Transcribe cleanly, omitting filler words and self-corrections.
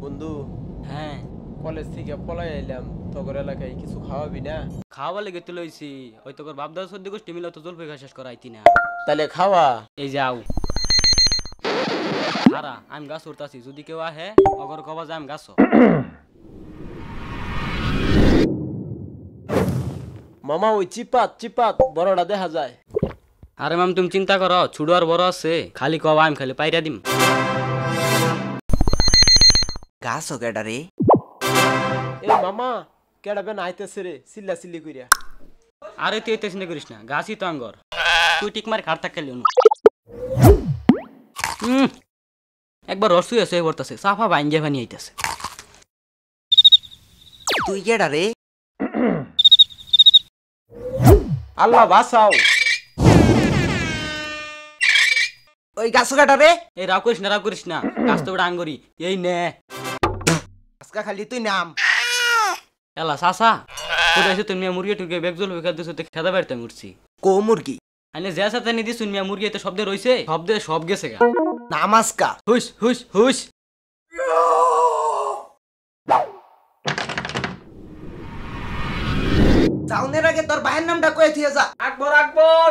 বন্ধু হ্যাঁ কলেজ থেকে পলাই আইলাম তোর এলাকায় কিছু খাওয়াবি না? খাওয়া লেগে তো লইছি ওই তোর বাপ দাদা সর্দি গোষ্ঠী মিলে তো জলপাই খাওয়া শেষ করাইতি না। তাহলে খাওয়া। এই যাও সারা আমি গাছ উড়তাছি যদি কেউ আহে অগর কবা যায় আমি গাছ মামা ওই চিপাত চিপাত বড়টা দেখা যায়। আরে মাম তুমি চিন্তা করো ছুড়ো আর বড় আছে খালি কবা আমি খালি পাইরা দিম। গাছ ও কেডা রে? এ মামা কেডা বেন আইতেছে রে চিল্লা চিল্লি কইরা। আরে তুই এতে চিন্তা করিস না গাছই তো আঙ্গর তুই টিক মারি খাট থাকলে একবার রসুই আছে বর্তাছে সাফা বাইঙ্গে পানি আইতাছে। তুই কেডা রে? আল্লাহ বাঁচাও। ওই গাছ ও কেডা রে? এই রাগ করিস না গাছ তো ওটা আঙ্গরি এই নে আজকা খালি তুই নাম। এলা সাসা কোথায় এসে তুমি মুরগি টুরগি বেগজল হয়ে দিছো তো খেদা বাড়তে উঠছি কো মুরগি? আনে যে সাথে নিদি শুনমিয়া মুরগি এতে শব্দে রইছে শব্দে সব গেছে গা। নাম আজকা। হুস হুস হুস চাউনের আগে তোর ভাইয়ের নামটা কয়ে থিয়ে যা। আকবর আকবর